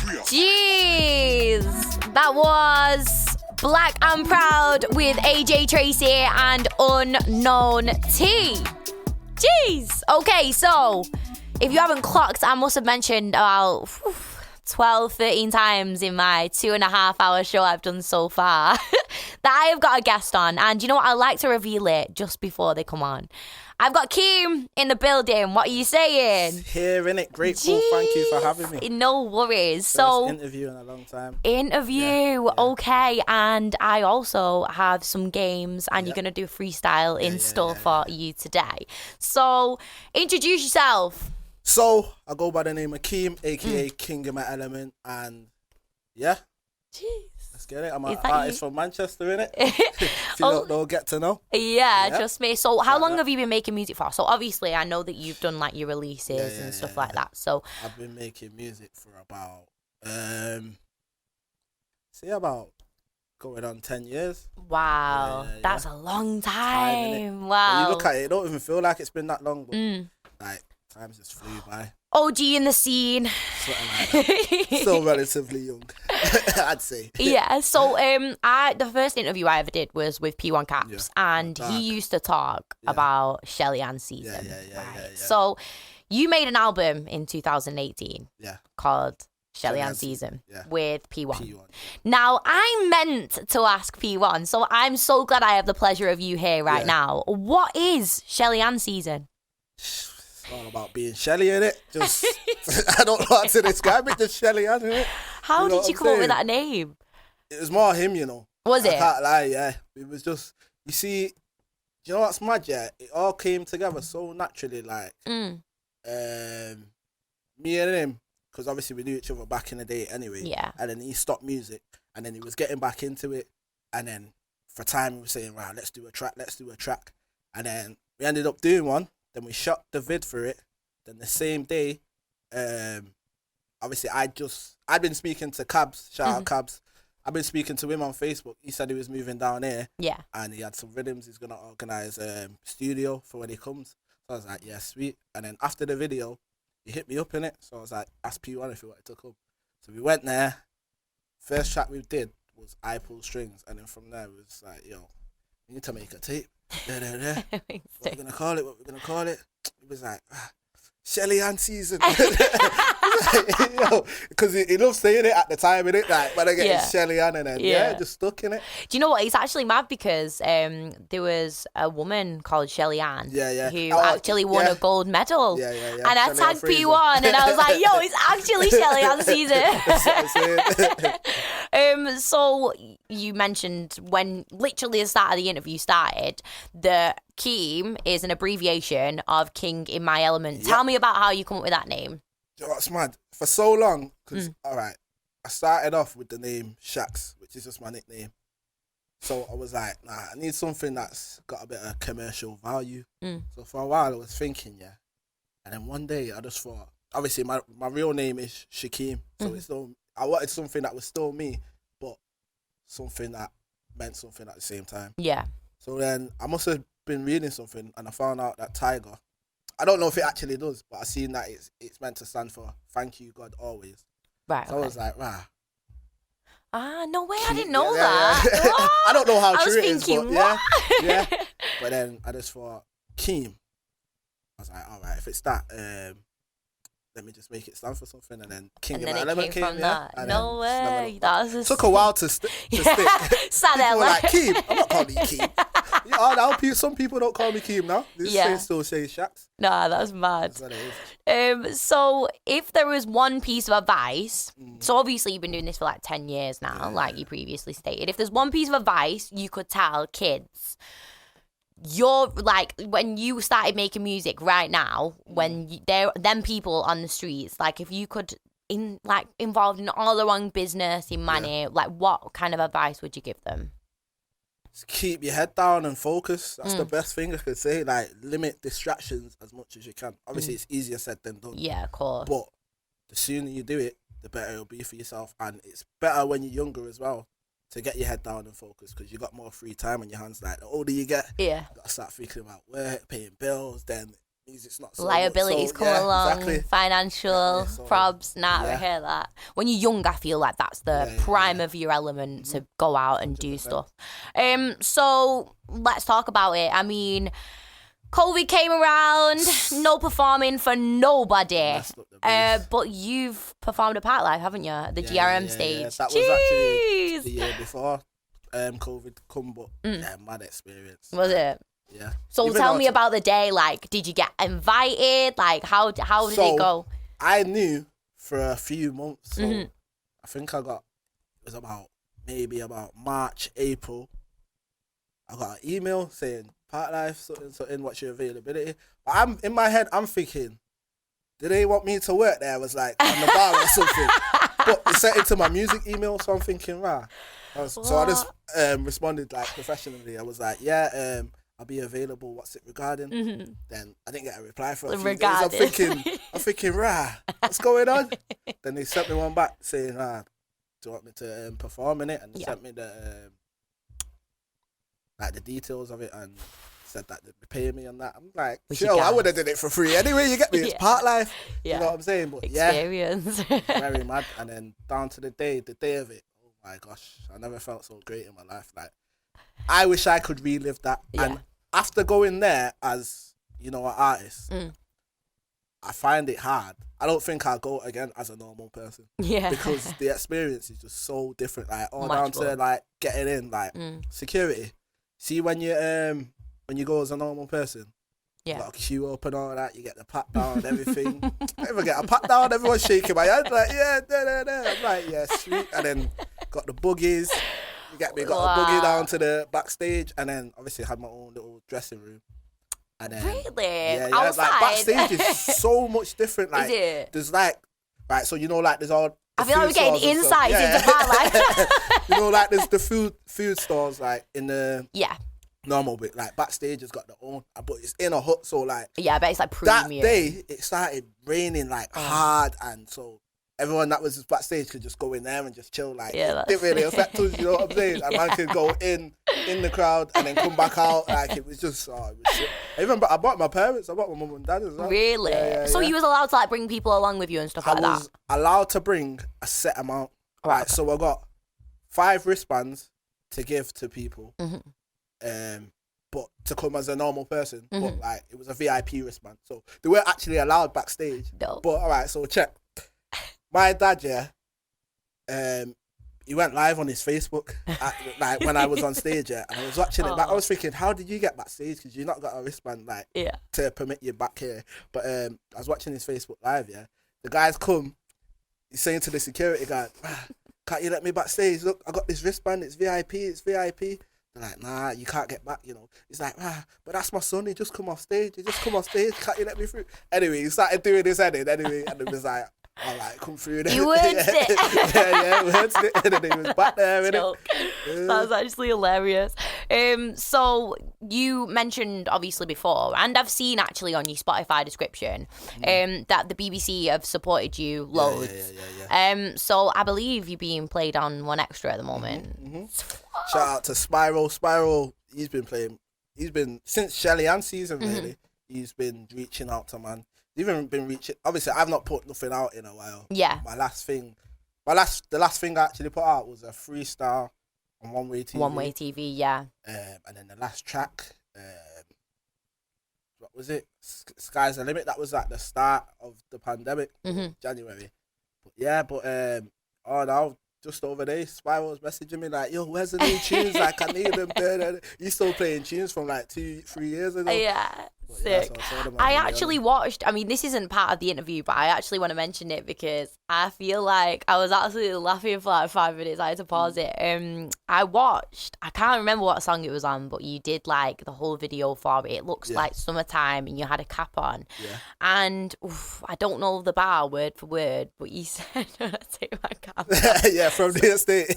Jeez, that was Black and Proud with AJ Tracy and Unknown T. Jeez. Okay, so if you haven't clocked, I must have mentioned about 12, 13 times in my 2.5 hour show I've done so far that I have got a guest on. And you know what? I like to reveal it just before they come on. I've got K.I.M.E in the building. What are you saying? Hearing it. Grateful. Jeez. Thank you for having me. No worries. First interview in a long time. Yeah. Okay. And I also have some games and you're going to do a freestyle in store for you today. So introduce yourself. So I go by the name of K.I.M.E, aka King of My Element. And yeah. Jeez. Let's get it. I'm an artist from Manchester, innit? If you don't know, get to know. Yeah, trust me. So how long have you been making music for? So obviously I know that you've done like your releases and stuff like that. So I've been making music for about about going on 10 years. Wow. That's a long time. Wow. When you look at it, it don't even feel like it's been that long, but like times just flew by. OG in the scene. Something like that. Still relatively young, I'd say. Yeah. So the first interview I ever did was with P1 Caps, and he used to talk about Shelly Ann season. Yeah. So you made an album in 2018. Called Shelly Ann season with P1. Now I meant to ask P1, so I'm so glad I have the pleasure of you here right now. What is Shelly Ann season? All about being Shelly in it. Just I don't know how to describe it. Just Shelly in it. How did you come up with that name? It was more him, you know. Was it? I can't lie. Yeah, it was just. You see, you know what's mad? Yeah, it all came together so naturally. Like, me and him, because obviously we knew each other back in the day anyway. Yeah. And then he stopped music, and then he was getting back into it, and then for time we were saying, right, let's do a track, and then we ended up doing one. Then we shot the vid for it. Then the same day, obviously I'd been speaking to Cabs, shout out Cabs. I've been speaking to him on Facebook. He said he was moving down here. Yeah. And he had some rhythms. He's going to organise studio for when he comes. So I was like, yeah, sweet. And then after the video, he hit me up in it. So I was like, ask P1 if he wanted to come. So we went there. First track we did was I Pull Strings. And then from there, it was like, yo, we need to make a tape. What we're gonna call it? It was like Shelly Ann season. Because he loves saying it at the time, innit? Like when I get Shelly Ann and then just stuck in it. Do you know what? It's actually mad because there was a woman called Shelly Ann who actually won a gold medal. Yeah. And I tagged P1 and I was like, yo, it's actually Shelly Ann season. So you mentioned when literally the start of the interview started, the K.I.M.E is an abbreviation of King in My Element. Tell me about how you come up with that name. You know what's mad? For so long, because, I started off with the name Shax, which is just my nickname. So I was like, nah, I need something that's got a bit of commercial value. So for a while I was thinking, and then one day I just thought, obviously my real name is Shakeem, so it's still, I wanted something that was still me, but something that meant something at the same time. Yeah. So then I must have been reading something and I found out that Tiger, I don't know if it actually does, but I seen that it's meant to stand for thank you God always. Right. So I was like, rah. No way, I didn't know that. I don't know how true it is, thinking, but yeah. But then I just thought, K.I.M.E. I was like, all right, if it's that, let me just make it stand for something, and then King of My Element came from that. No way. Took a while to stick. Sat there like K.I.M.E. I'm not calling you K.I.M.E. Some people don't call me K.I.M.E. now. They still say Shax. Nah, that's mad. That's what it is. So if there was one piece of advice, so obviously you've been doing this for like 10 years now, like you previously stated. If there's one piece of advice you could tell kids, you're like when you started making music right now, when them people on the streets, like if you could involved in all their own business, in money, like what kind of advice would you give them? Just keep your head down and focus. That's the best thing I could say. Like limit distractions as much as you can. Obviously it's easier said than done. Yeah, of course. But the sooner you do it, the better it'll be for yourself, and it's better when you're younger as well. To get your head down and focus, because you got more free time on your hands. Like the older you get, you gotta start thinking about work, paying bills. Then music's not so liabilities much. come along, exactly. financial So, probs. Nah, I yeah. hear that. When you're young, I feel like that's the prime of your element to go out and 100%. Do stuff. So let's talk about it. I mean, COVID came around, no performing for nobody. But you've performed at Parklife, haven't you? At the GRM stage. Yeah. That was actually the year before COVID come, but mad experience. Was it? Yeah. So even tell me about the day. Like, did you get invited? Like, how did it go? I knew for a few months. So I think it was about March, April. I got an email saying, Parklife, something, what's your availability? But in my head, I'm thinking, do they want me to work there? I was like, on the bar or something. But it sent it to my music email, so I'm thinking, right. So I just responded like professionally. I was like, yeah, I'll be available. What's it regarding? Then I didn't get a reply for a few days. I'm thinking, rah, what's going on? Then they sent me one back saying, do you want me to perform in it? And they sent me the details of it and said that they'd be paying me on that. I'm like, I would have did it for free anyway. You get me? It's Parklife. Yeah. You know what I'm saying? But experience. Very mad. And then down to the day of it. Oh my gosh, I never felt so great in my life. Like, I wish I could relive that. Yeah. And after going there as, an artist, I find it hard. I don't think I'll go again as a normal person. Yeah. Because the experience is just so different. Like, all down to like getting in, like security. See, when you go as a normal person, you got a queue up and all that, you get the pat down and everything. I ever get a pat down, everyone's shaking my head, like, yeah, I'm like, yeah, sweet. And then got the boogies, you get me, got a boogie down to the backstage, and then obviously had my own little dressing room. And then, really? Yeah, outside? Like backstage is so much different. Like, is it? There's like, right, so like there's all. I feel like we're getting insights into Parklife. Like there's the food stores like in the normal bit, like backstage has got their own, but it's in a hut, so like I bet it's like premium. That day it started raining like hard, and so everyone that was just backstage could just go in there and just chill. Like it didn't really affect us, you know what I'm saying? And man could go in the crowd and then come back out. Like it was just, it was shit. I bought my parents, I bought my mum and dad as well. Really? So you was allowed to like bring people along with you and stuff like that? I was allowed to bring a set amount. Right. Okay. So I got 5 wristbands to give to people. But to come as a normal person, but like it was a VIP wristband, so they weren't actually allowed backstage. No. But all right, so check. My dad, he went live on his Facebook, like when I was on stage, and I was watching it back. I was thinking, how did you get backstage? Because you not got a wristband, like to permit you back here. But I was watching his Facebook live. The guys come. He's saying to the security guard, "Can't you let me backstage? Look, I got this wristband. It's VIP. It's VIP." They're like, nah, you can't get back, He's like, but that's my son. He just come off stage. Can't you let me through? Anyway, he started doing his heading anyway, and it was like, all right, come through. You worked it. Yeah, worked it. And then he was back there, innit? That was actually hilarious. So you mentioned obviously before, and I've seen actually on your Spotify description, that the BBC have supported you loads. Yeah. So I believe you're being played on One Extra at the moment. Shout out to Spiral. Spiral, he's been since Shelly and season really. He's been reaching out to man. Even been reaching. Obviously, I've not put nothing out in a while. Yeah. The last thing I actually put out was a freestyle on One Way TV. One Way TV, yeah. And then the last track, what was it? Sky's the Limit. That was at the start of the pandemic, January. Now just over there, Spy was messaging me like, "Yo, where's the new tunes? Like, I need them." He's still playing tunes from like 2-3 years ago. Yeah. Sick. I actually watched, this isn't part of the interview, but I actually want to mention it because I feel like I was absolutely laughing for like 5 minutes. I had to pause it. I can't remember what song it was on, but you did like the whole video for it. It looks like summertime and you had a cap on. Yeah. And I don't know the bar word for word, but you said, take my cap off. Yeah, from the estate.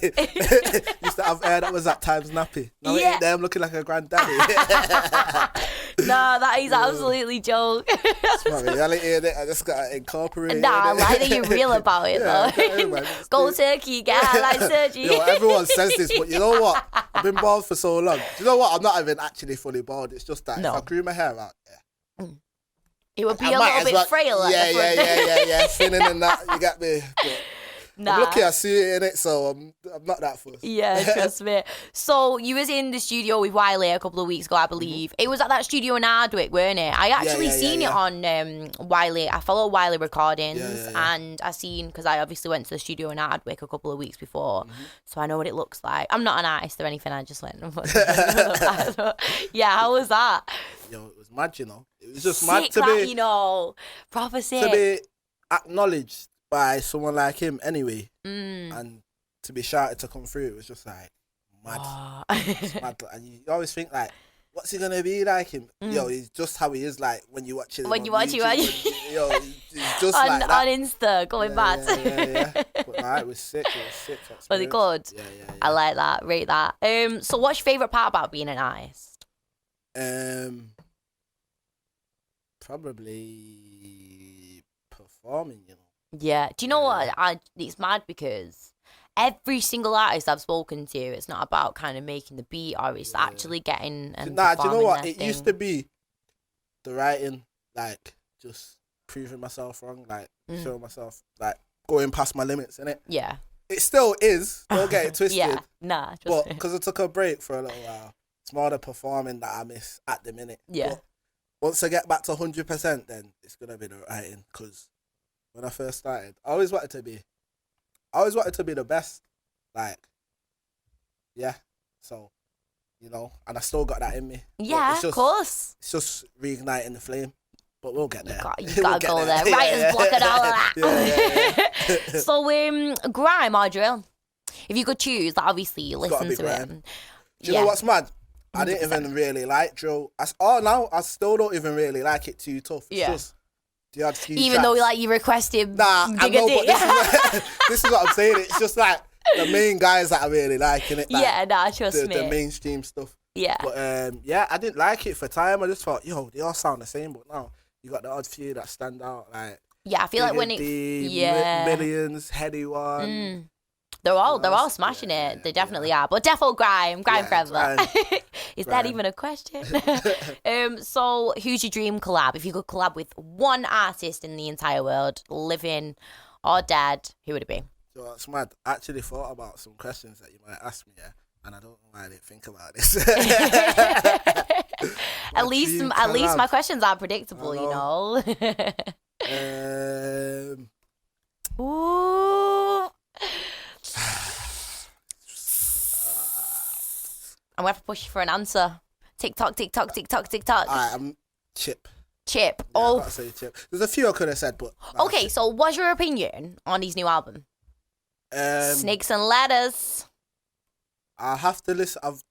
Used to have hair that was at times nappy. Now it ain't there, I'm looking like a granddaddy. No, that is absolutely joke. It's my reality, innit? I just got to incorporate it. Nah, I like that you're real about it, though. Go turkey, get out like surgery. Everyone says this, but you know what? I've been bald for so long. Do you know what? I'm not even actually fully bald. It's just that if I grew my hair out, It would be I a might little as bit well- frail Yeah, at the front. yeah. Thinning and that. You get me? But Nah. I'm lucky I see it in it, so I'm not that fussed. Yeah, trust me. So you was in the studio with Wiley a couple of weeks ago, I believe. It was at that studio in Hardwick, weren't it? I actually seen it on Wiley. I follow Wiley recordings, and I seen, because I obviously went to the studio in Hardwick a couple of weeks before, so I know what it looks like. I'm not an artist or anything. I just went. Yeah, how was that? Yo, it was mad, you know. It was just Sick, mad to like, be you know, proper sick. to be acknowledged by someone like him anyway, Mm. and to be shouted to come through. It was just like mad. Oh. It's mad. And you always think like, what's he gonna be like him? Yo, he's just how he is like when you watch him. When on you watch YouTube, him, yo, he's just on, like that. on Insta, going mad. Yeah. But nah, it was sick. It was sick. Was it good? Yeah. I like that. Rate that. So what's your favourite part about being an artist? Probably performing. You know. Yeah. Do you know what? It's mad because every single artist I've spoken to, it's not about kind of making the beat, or it's actually getting and Nah, do you know performing what? their It thing. used to be the writing, like just proving myself wrong, like showing myself, like going past my limits, innit? Yeah. It still is. Don't get it twisted. Yeah. Nah. Just But because I took a break for a little while, it's more the performing that I miss at the minute. Yeah. But once I get back to 100%, then it's gonna be the writing. Because when I first started, I always wanted to be the best. Like, yeah. So, you know, and I still got that in me. But yeah, it's just, of course. It's just reigniting the flame. But we'll get there. You We'll gotta get go there. Writer's block and all of that. Yeah. So, grime or drill? If you could choose, like, obviously you gotta listen be to grime. it. Do you know what's mad? I didn't even really like drill. Now I still don't even really like it too tough. It's just the odd few Even though tracks. like you requested Nah, I know, Diggity. but this is what I'm saying. It's just like the main guys that I really like, innit? Like, yeah, nah, trust me. the mainstream stuff. Yeah. But I didn't like it for time. I just thought, yo, they all sound the same. But now you got the odd few that stand out. Like Yeah, I feel like when it Millions, Heady One. They're all smashing it. They definitely are. But defo grime forever. Grime. Is that even a question? So who's your dream collab? If you could collab with one artist in the entire world, living or dead, who would it be? So it's mad. I actually thought about some questions that you might ask me, and I don't know why I didn't think about this. At least my questions are predictable, you know. Ooh. I'm gonna have to push you for an answer. TikTok. Alright, I'm Chip. Chip. Yeah, I gotta say Chip. There's a few I could have said, but Okay, so what's your opinion on his new album? Snakes and Ladders. I have to listen. I've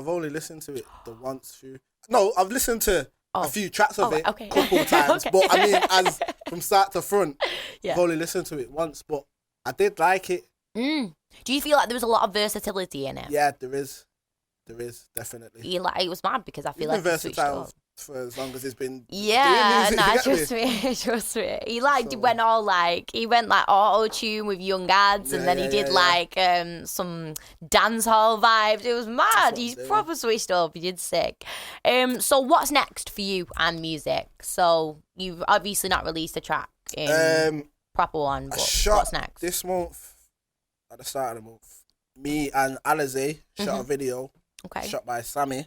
only listened to it the once through. No, I've listened to a few tracks of it a couple times, but I mean, as from start to front, I've only listened to it once, but I did like it. Do you feel like there was a lot of versatility in it? Yeah, there is definitely. It was mad because I feel He's like been he switched versatile up. for as long as he's been. Yeah, doing music, nah, you get me? trust me. He went all he went auto tune with young ads, and then he did some dance hall vibes. It was mad. He's proper switched up. He did sick. So what's next for you and music? So you've obviously not released a track in proper one. But what's next? This month, at the start of the month, me and Alize shot a video. Okay. Shot by Sammy.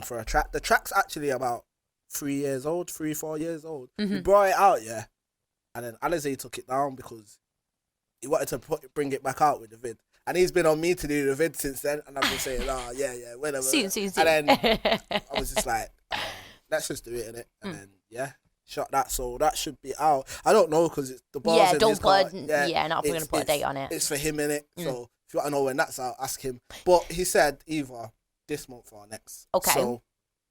For a track. The track's actually about 4 years old. We brought it out, and then Alize took it down because he wanted to bring it back out with the vid. And he's been on me to do the vid since then, and I've been saying, whatever. Soon. And then I was just like, let's just do it, innit? And then, shot that, so that should be out. I don't know, because the ball's in his court. Not going to put a date on it. It's for him, innit? So if you want to know when that's out, ask him. But he said either this month or next. Okay. So,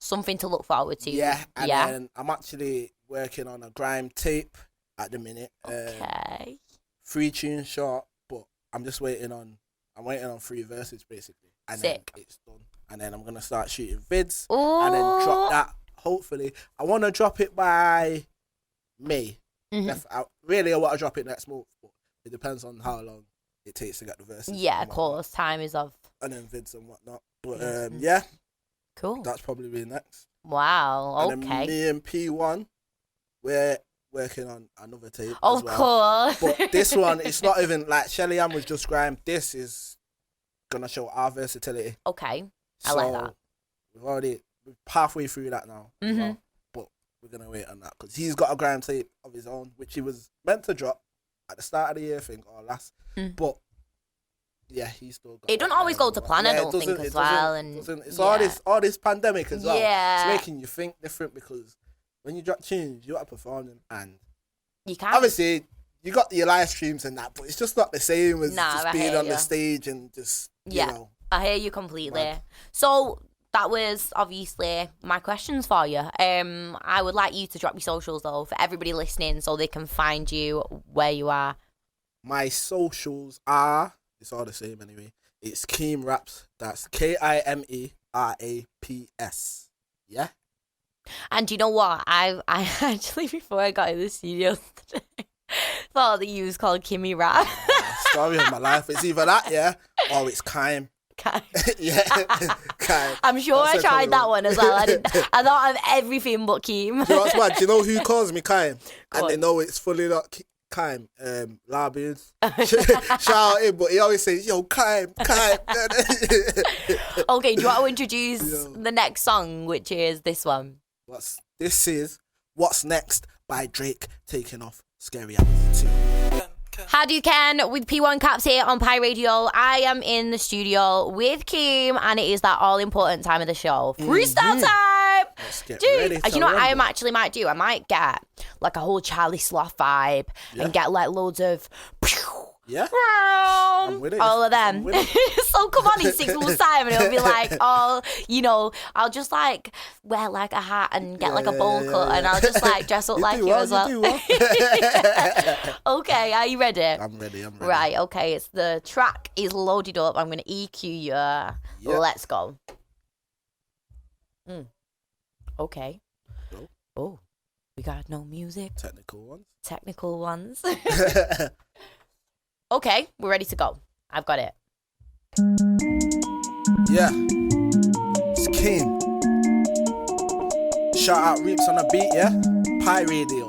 something to look forward to. Yeah, and then I'm actually working on a grime tape at the minute. Okay. 3 tunes short, but I'm waiting on 3 verses basically. And Sick. then it's done. And then I'm gonna start shooting vids. Ooh. And then drop that. Hopefully, I want to drop it by May. I want to drop it next month, but it depends on how long it takes to get the verses. Yeah, of course. Time is of. And then vids and whatnot. But cool. That's probably be next. Wow. And Okay. then me and P1 we're working on another tape. Of as well. course. But this one, it's not even like Shelly Ann was just grime. This is gonna show our versatility. Okay, I like that. We're halfway through that now. Mm-hmm. Well, but we're gonna wait on that because he's got a grime tape of his own, which he was meant to drop at the start of the year, I think, or last. But yeah, he's still got. It don't always go to plan, I don't think, as well. And it's all this pandemic as well. Yeah, it's making you think different because when you drop tunes, you got to perform them, and you can. Obviously, you got your live streams and that, but it's just not the same as just being on the stage and just you know. I hear you completely. Man. So that was obviously my questions for you. I would like you to drop your socials though for everybody listening, so they can find you where you are. My socials are. It's all the same anyway. It's K.I.M.E Raps. That's K.I.M.E RAPS. Yeah. And you know what? I actually, before I got in the studio today, thought that you was called K.I.M.E Rap. Story of my life. It's either that, yeah, or it's K.I.M.E. Yeah. K.I.M.E. I'm sure I tried that one as well. I thought of everything but Keem. Do you know what's bad? Do you know who calls me K.I.M.E? And they know it's fully not K.I.M.E. Larbeards. Shout out him, but he always says, yo, K.I.M.E. Okay, do you want to introduce the next song, which is this one? This is What's Next by Drake, taking off Scary Hours 2. How do you can with P1 Caps here on Pi Radio. I am in the studio with K.I.M.E, and it is that all important time of the show. Freestyle time! Let's get ready. You know what I actually might do? I might get like a whole Charlie Sloth vibe and get like loads of yeah. I'm with it. All of them. So come on in 6 months' time and it'll be like all, I'll just like wear like a hat and get like a bowl cut and I'll just like dress up like you as well. Okay, are you ready? I'm ready. Right, okay, the track is loaded up. I'm going to EQ you. Yep. Let's go. Okay. Go. Oh, we got no music. Technical ones. Okay, we're ready to go. I've got it. Yeah. It's K.I.M.E. Shout out Reaps on the beat, yeah? Pi Radio.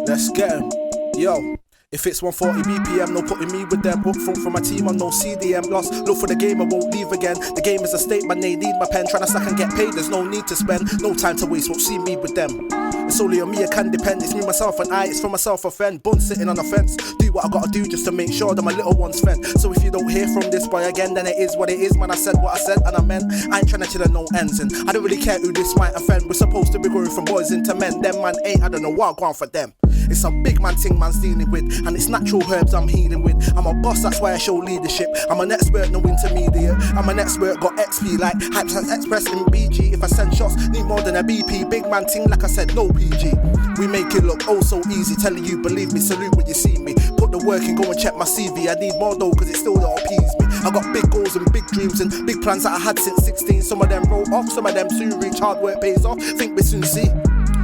Let's get him. Yo. If it's 140 BPM, no putting me with them. Up front from my team on no CDM. Lost, look for the game, I won't leave again. The game is a statement, they need my pen. Trying to stack and get paid, there's no need to spend. No time to waste, won't see me with them. It's only on me, I can depend. It's me, myself and I, it's for myself a friend. Bun sitting on the fence. Do what I gotta do just to make sure that my little one's fed. So if you don't hear from this boy again, then it is what it is. Man, I said what I said and I meant. I ain't trying to chill at no ends. And I don't really care who this might offend. We're supposed to be growing from boys into men. Them man ain't, I don't know what I'm going for them. It's a big man thing man's dealing with, and it's natural herbs I'm healing with. I'm a boss, that's why I show leadership. I'm an expert, no intermediate. I'm an expert, got XP like Hype Express in BG. If I send shots, need more than a BP. Big man thing, like I said, no PG. We make it look oh so easy, telling you, believe me, salute when you see me. Put the work in, go and check my CV. I need more though, cause it still don't appease me. I got big goals and big dreams and big plans that I had since 16. Some of them roll off, some of them soon reach. Hard work pays off, think we soon see.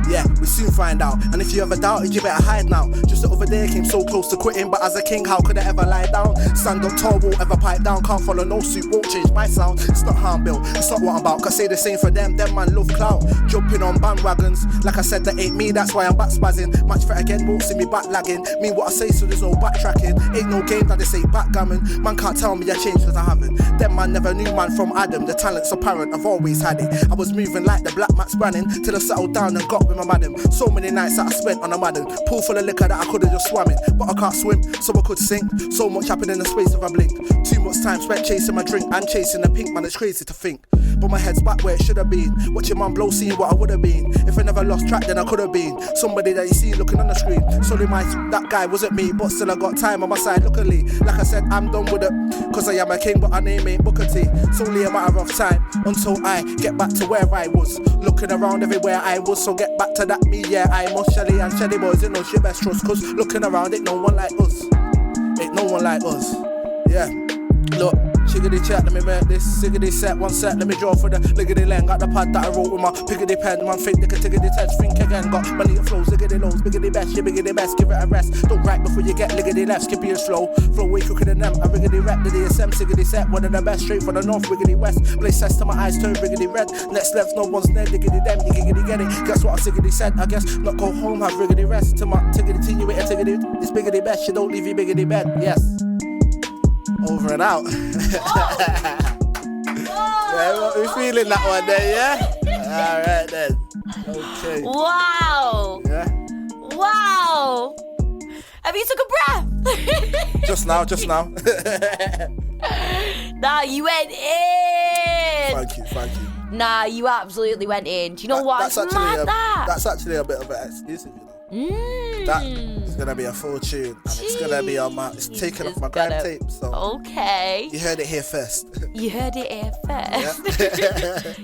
Yeah, we soon find out. And if you ever doubted, you better hide now. Just the other day came so close to quitting, but as a king, how could I ever lie down? Stand up tall, won't ever pipe down. Can't follow no suit, won't change my sound. It's not harm built, it's not what I'm about. Cause say the same for them man love clout. Jumping on bandwagons, like I said, that ain't me, that's why I'm back spazzing. Match fit again, won't see me back lagging. Mean what I say, so there's no backtracking. Ain't no game that they say backgammon. Man can't tell me I changed cause I haven't. Them man never knew man from Adam. The talent's apparent, I've always had it. I was moving like the Black Max Branning till I settled down and got with my madam. So many nights that I spent on a madden. Pool full of liquor that I could've just swam in, but I can't swim, so I could sink. So much happened in the space of a blink. Too much time spent chasing my drink and chasing the pink, man, it's crazy to think. But my head's back where it should've been. Watching man blow, seeing what I would've been. If I never lost track, then I could've been somebody that you see looking on the screen. Sorry, that guy wasn't me, but still I got time on my side, luckily. Like I said, I'm done with it, cause I am a king, but my name ain't Booker T. It's only a matter of time until I get back to where I was. Looking around everywhere I was, so get back to that me, yeah, I must. Shelly and Shelly boys, you know she best trust. Cause looking around, ain't no one like us. Ain't no one like us. Yeah. Look, chiggity chat, let me make this. Siggity set, one set, let me draw for the liggity len. Got the pad that I wrote with my piggity pen. Man, think they can tiggity touch, think again. Got money and flows, liggity lows, biggity best, you biggity best, give it a rest. Don't write before you get liggity left, skip your slow. Flow way quicker than them, I riggity rap, the DSM, siggity set. One of the best, straight from the north, riggity west. Place sets to my eyes, turn riggity red. Next left, no one's near, diggity them, you giggity get it. Guess what I siggity said, I guess, not go home, have riggity rest. To my tiggity tea, you ain't a tiggity, it's biggity best, you don't leave your biggity bed, yes. Over and out. Yeah, we feeling that one there, yeah? Alright then. Okay. Wow. Yeah. Wow. Have you took a breath? Just now. Nah, you went in. Thank you. Nah, you absolutely went in. Do you know what? That's That's actually a bit of an exclusive, you know. That is gonna be a full tune, and it's gonna be on my. It's taken off my Grime tape, so. Okay. You heard it here first. You heard it here first.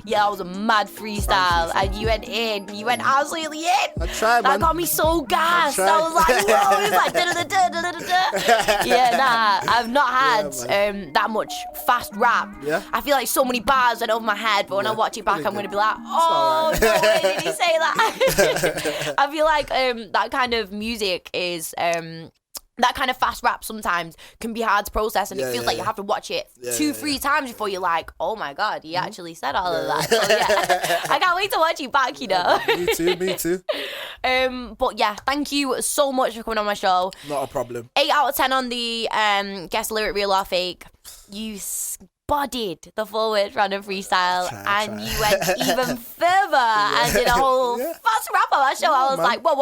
Yeah, that was a mad freestyle, and you went in. You went absolutely in. I tried, man. That got me so gassed. I was like, whoa! It's like da-da-da-da-da-da-da. Yeah, nah, I've not had that much fast rap. Yeah. I feel like so many bars went over my head, but when I watch it back, I'm gonna be like, oh, no way did he say that? I feel like that kind of music is that kind of fast rap sometimes can be hard to process, and it feels like you have to watch it 2-3 times before you're like, oh my god, he actually said all of that. So yeah, I can't wait to watch it back, you know. Me too. But yeah, thank you so much for coming on my show. Not a problem. 8 out of 10 on the guess lyric, real or fake. You bodied the forward random freestyle, and you went even further and did a whole fast rap on our show. I was like, whoa.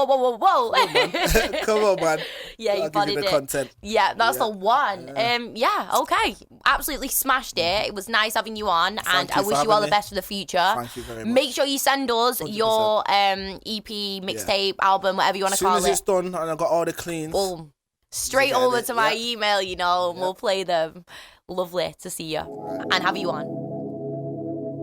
Come on, man. Yeah, you bodied it. Content. Yeah, that's the one. Okay. Absolutely smashed it. It was nice having you on, and I wish you all the best for the future. Thank you very much. Make sure you send us 100%. Your EP, mixtape, album, whatever you want to call it. As soon as it's done and I got all the cleans. Boom. Straight over to my email, you know, and we'll play them. Lovely to see you and have you on.